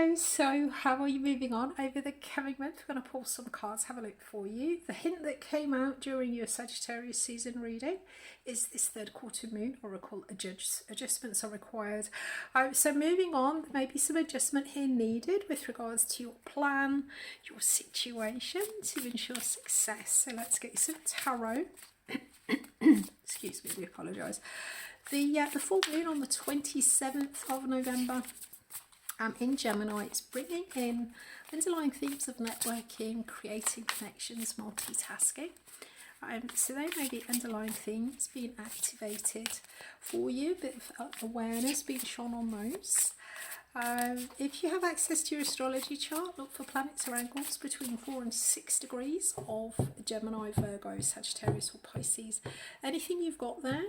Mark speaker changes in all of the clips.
Speaker 1: Leo, so how are you moving on over the coming month? We're going to pull some cards, have a look for you. The hint that came out during your Sagittarius season reading is this third quarter moon oracle. Adjustments are required. So moving on, there may be some adjustment here needed with regards to your plan, your situation to ensure success. So let's get you some tarot. Excuse me, we apologise. The full moon on the 27th of November in Gemini, it's bringing in underlying themes of networking, creating connections, multitasking. So there may be underlying themes being activated for you, a bit of awareness being shone on those. If you have access to your astrology chart, look for planets or angles between 4 and 6 degrees of Gemini, Virgo, Sagittarius or Pisces. Anything you've got there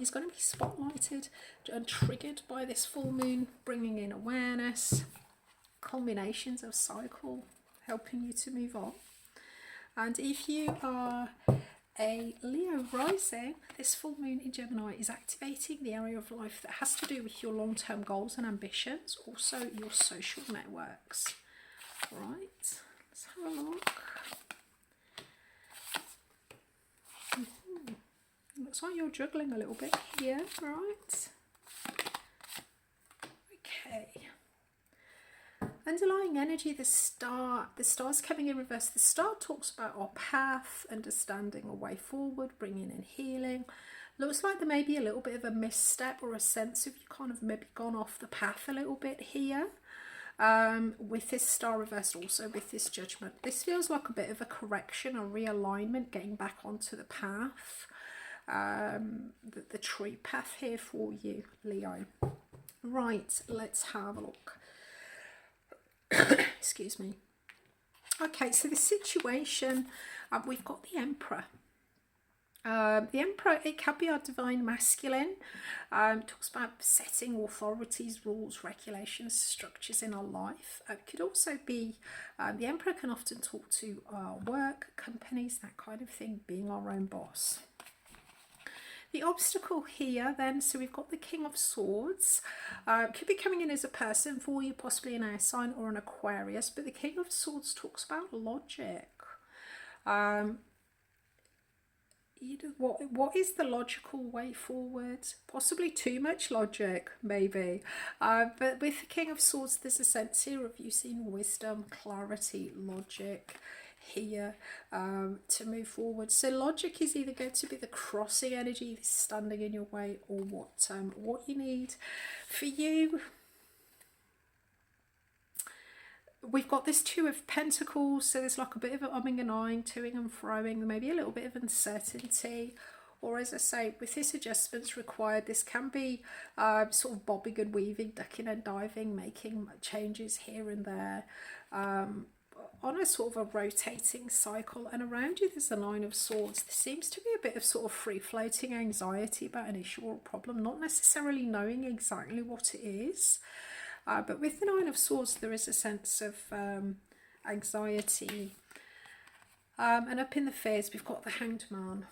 Speaker 1: is going to be spotlighted and triggered by this full moon, bringing in awareness, culminations of cycle, helping you to move on. And if you are a Leo rising, this full moon in Gemini is activating the area of life that has to do with your long-term goals and ambitions, also your social networks. Right, let's have a look. Looks like you're juggling a little bit here, right? Okay. Underlying energy, the star's coming in reverse. The star talks about our path, understanding a way forward, bringing in healing. Looks like there may be a little bit of a misstep or a sense of you kind of maybe gone off the path a little bit here. With this star reversed, also with this judgment. This feels like a bit of a correction, a realignment, getting back onto the path. The tree path here for you, Leo. Right, let's have a look. Excuse me. Okay, so the situation, we've got the Emperor. The Emperor, it can be our divine masculine. Talks about setting authorities, rules, regulations, structures in our life. It could also be, the Emperor can often talk to our work, companies, that kind of thing, being our own boss. The obstacle here then, so we've got the King of Swords. Could be coming in as a person for you, possibly an air sign or an Aquarius, but the King of Swords talks about logic. You know, what is the logical way forward? Possibly too much logic, maybe. But with the King of Swords, there's a sense here of using wisdom, clarity, logic here to move forward. So logic is either going to be the crossing energy standing in your way, or what you need. For you, we've got this Two of Pentacles, so there's like a bit of an umming and ahhing, toing and froing, maybe a little bit of uncertainty. Or as I say, with this adjustments required, this can be sort of bobbing and weaving, ducking and diving, making changes here and there. On a sort of a rotating cycle, and around you there's the Nine of Swords. There seems to be a bit of sort of free-floating anxiety about an issue or problem, not necessarily knowing exactly what it is. But with the Nine of Swords there is a sense of anxiety. And up in the fears we've got the Hanged Man.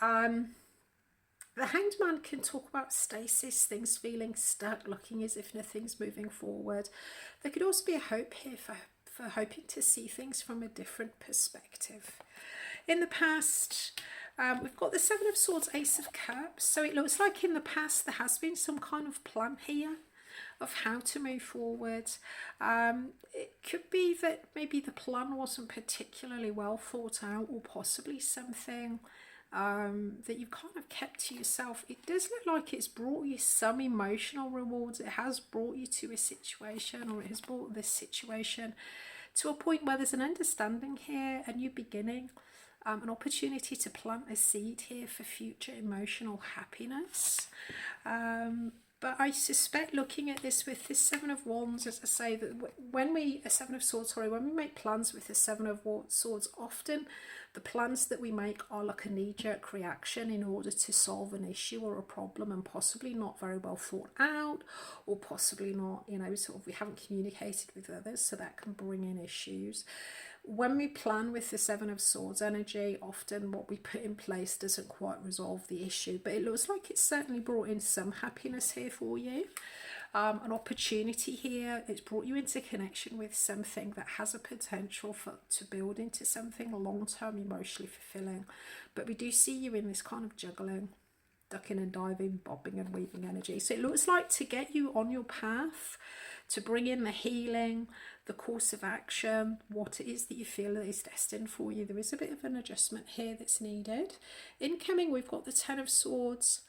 Speaker 1: The Hanged Man can talk about stasis, things feeling stuck, looking as if nothing's moving forward. There could also be a hope here for hoping to see things from a different perspective. In the past, we've got the Seven of Swords, Ace of Cups. So it looks like in the past there has been some kind of plan here of how to move forward. It could be that maybe the plan wasn't particularly well thought out, or possibly something that you've kind of kept to yourself. It does look like it's brought you some emotional rewards. It has brought you to a situation, or it has brought this situation to a point where there's an understanding here, a new beginning, an opportunity to plant a seed here for future emotional happiness. But I suspect, looking at this with this Seven of Wands, as I say, that when we, Seven of Swords, sorry, when we make plans with the Seven of Swords, often the plans that we make are like a knee-jerk reaction in order to solve an issue or a problem, and possibly not very well thought out, or possibly not, you know, sort of we haven't communicated with others, so that can bring in issues. When we plan with the Seven of Swords energy, often what we put in place doesn't quite resolve the issue, but it looks like it's certainly brought in some happiness here for you. an opportunity here. It's brought you into connection with something that has a potential to build into something long-term, emotionally fulfilling. But we do see you in this kind of juggling, ducking and diving, bobbing and weaving energy. So it looks like to get you on your path, to bring in the healing, the course of action, what it is that you feel that is destined for you. There is a bit of an adjustment here that's needed. Incoming, we've got the Ten of Swords.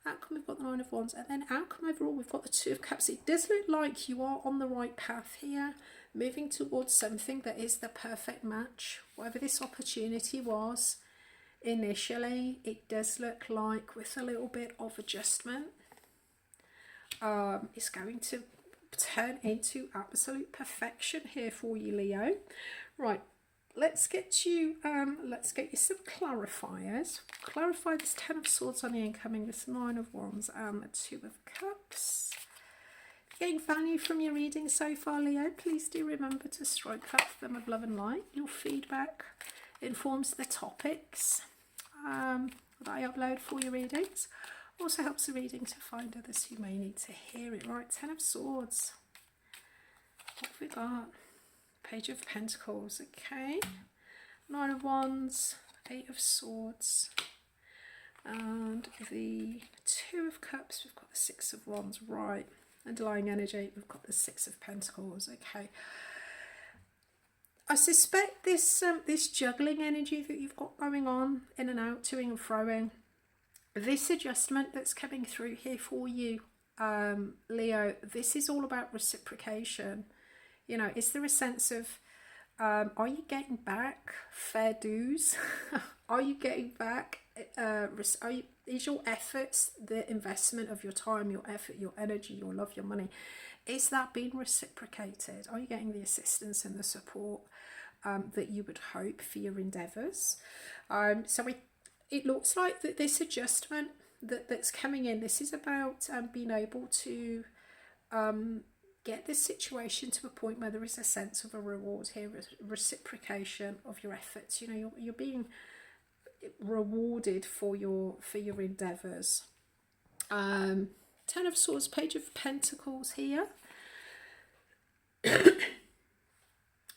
Speaker 1: Outcome, we've got the Nine of Wands. And then outcome overall, we've got the Two of Cups. It does look like you are on the right path here, moving towards something that is the perfect match. Whatever this opportunity was initially, it does look like with a little bit of adjustment, it's going to turn into absolute perfection here for you, Leo. Right, let's get you some clarifiers. Clarify this Ten of Swords on the incoming, this Nine of Wands and the Two of Cups. Getting value from your reading so far, Leo, please do remember to strike that them of love and light. Your feedback informs the topics that I upload for your readings. Also helps the reading to find others who may need to hear it. Right, Ten of Swords. What have we got? Page of Pentacles, okay. Nine of Wands, Eight of Swords, and the Two of Cups. We've got the Six of Wands, right. Underlying energy, we've got the Six of Pentacles, okay. I suspect this this juggling energy that you've got going on, in and out, toing and froing, this adjustment that's coming through here for you, Leo, this is all about reciprocation. You know, is there a sense of, are you getting back fair dues? Are you getting back, is your efforts, the investment of your time, your effort, your energy, your love, your money, is that being reciprocated? Are you getting the assistance and the support that you would hope for your endeavours? So it looks like that this adjustment that's coming in, this is about being able to get this situation to a point where there is a sense of a reward here, reciprocation of your efforts. You know, you're being rewarded for your endeavours. Ten of Swords, Page of Pentacles here.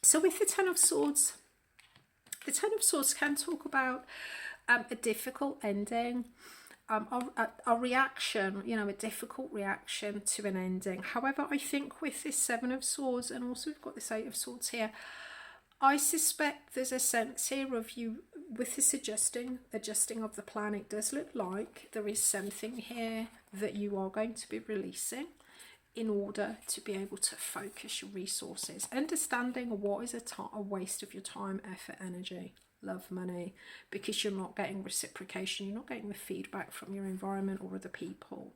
Speaker 1: So with the Ten of Swords can talk about a difficult ending, a reaction, you know, a difficult reaction to an ending. However, I think with this Seven of Swords, and also we've got this Eight of Swords here, I suspect there's a sense here of you, with this adjusting of the plan, it does look like there is something here that you are going to be releasing in order to be able to focus your resources. Understanding what is a waste of your time, effort, energy, love, money, because you're not getting reciprocation, you're not getting the feedback from your environment or other people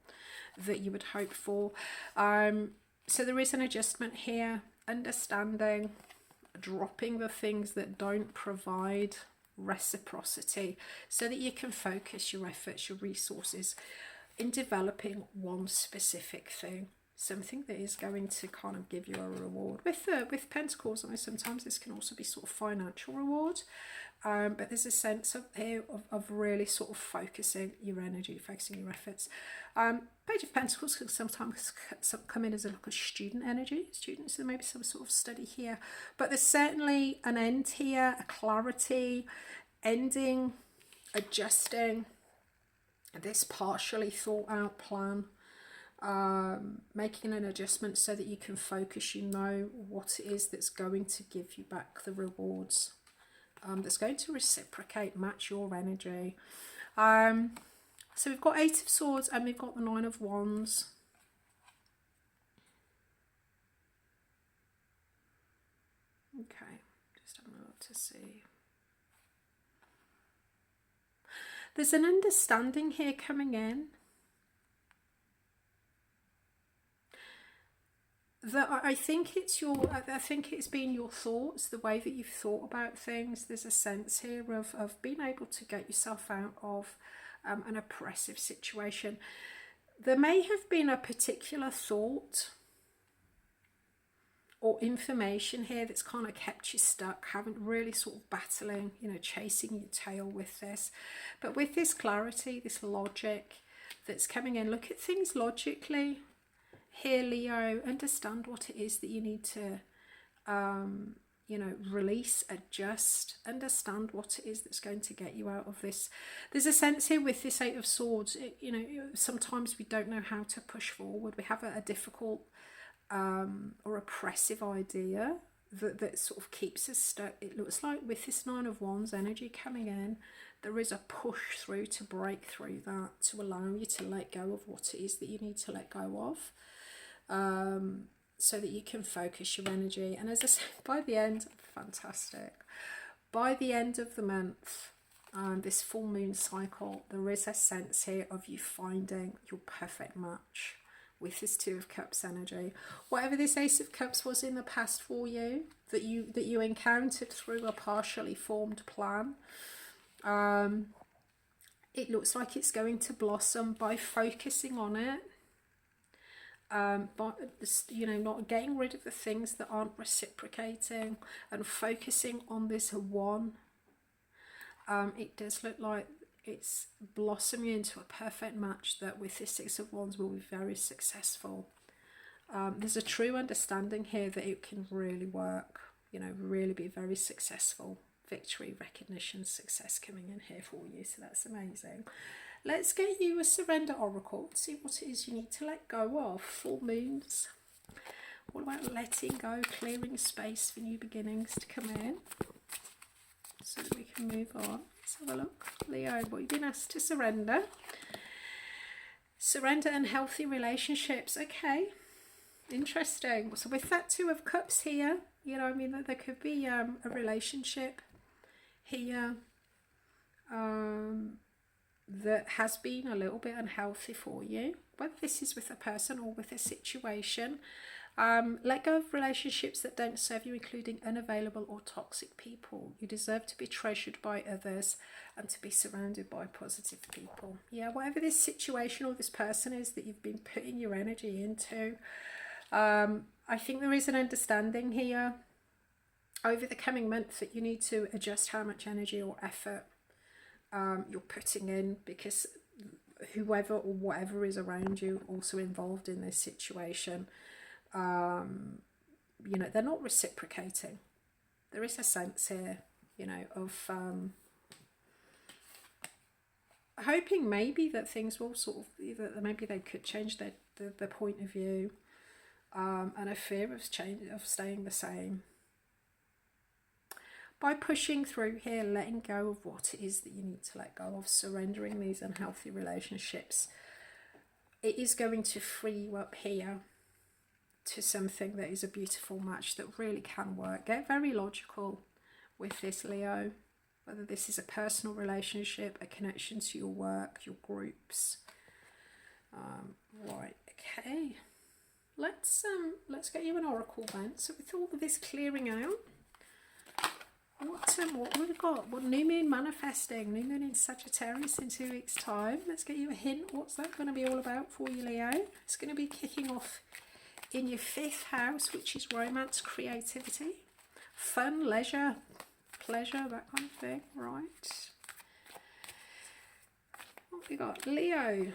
Speaker 1: that you would hope for. So there is an adjustment here, understanding, dropping the things that don't provide reciprocity so that you can focus your efforts, your resources in developing one specific thing, something that is going to kind of give you a reward. With Pentacles, I know sometimes this can also be sort of financial reward, but there's a sense of here of really sort of focusing your energy, focusing your efforts. Page of Pentacles can sometimes come in as like a student energy. Students, there may be some sort of study here, but there's certainly an end here, a clarity, ending, adjusting this partially thought out plan, making an adjustment so that you can focus, you know what it is that's going to give you back the rewards, that's going to reciprocate, match your energy. So we've got Eight of Swords and we've got the Nine of Wands. Okay, just having a look to see. There's an understanding here coming in that I think it's been your thoughts, the way that you've thought about things. There's a sense here of being able to get yourself out of an oppressive situation. There may have been a particular thought or information here that's kind of kept you stuck, haven't really sort of battling, you know, chasing your tail with this. But with this clarity, this logic that's coming in, look at things logically here, Leo, understand what it is that you need to you know, release, adjust, understand what it is that's going to get you out of this. There's a sense here with this Eight of Swords, you know, sometimes we don't know how to push forward. We have a difficult or oppressive idea that sort of keeps us stuck. It looks like with this Nine of Wands energy coming in, there is a push through to break through that, to allow you to let go of what it is that you need to let go of. So that you can focus your energy. And as I said, by the end, fantastic. By the end of the month, this full moon cycle, there is a sense here of you finding your perfect match with this Two of Cups energy. Whatever this Ace of Cups was in the past for you, that you encountered through a partially formed plan, it looks like it's going to blossom by focusing on it. But you know, not getting rid of the things that aren't reciprocating and focusing on this one. It does look like it's blossoming into a perfect match that with this Six of Wands will be very successful. There's a true understanding here that it can really work, you know, really be very successful. Victory, recognition, success coming in here for you, so that's amazing. Let's get you a surrender oracle, see what it is you need to let go of. Full moons. What about letting go, clearing space for new beginnings to come in so that we can move on? Let's have a look. Leo, what you've been asked to surrender. Surrender and healthy relationships. Okay, interesting. So with that Two of Cups here, you know, I mean, there could be a relationship here that has been a little bit unhealthy for you, whether this is with a person or with a situation. Let go of relationships that don't serve you, including unavailable or toxic people. You deserve to be treasured by others and to be surrounded by positive people. Yeah, whatever this situation or this person is that you've been putting your energy into, I think there is an understanding here over the coming month that you need to adjust how much energy or effort you're putting in, because whoever or whatever is around you also involved in this situation, you know, they're not reciprocating. There is a sense here, you know, of hoping maybe that things will sort of, that maybe they could change their point of view, and a fear of staying the same. By pushing through here, letting go of what it is that you need to let go of, surrendering these unhealthy relationships, it is going to free you up here to something that is a beautiful match that really can work. Get very logical with this, Leo, whether this is a personal relationship, a connection to your work, your groups. Right, okay. Let's get you an oracle then. So with all of this clearing out, what we've got, what new moon manifesting, new moon in Sagittarius in 2 weeks time. Let's get you a hint. What's that going to be all about for you, Leo? It's going to be kicking off in your 5th house, which is romance, creativity, fun, leisure, pleasure, that kind of thing. Right, what we got, Leo?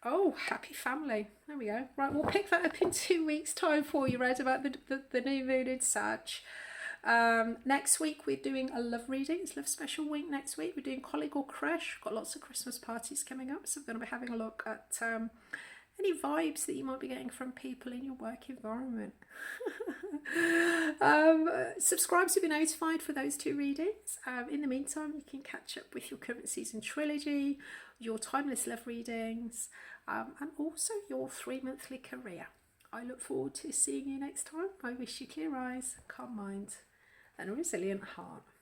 Speaker 1: Oh, happy family. There we go. Right, we'll pick that up in 2 weeks time for you, right, about the new moon in Sag. Next week we're doing a love reading. It's love special week next week. We're doing colleague or crush. Got lots of Christmas parties coming up, so we're going to be having a look at any vibes that you might be getting from people in your work environment. Subscribe to be notified for those 2 readings. In the meantime, you can catch up with your current season trilogy, your timeless love readings, and also your 3 monthly career. I look forward to seeing you next time. I wish you clear eyes, calm mind, and a resilient heart.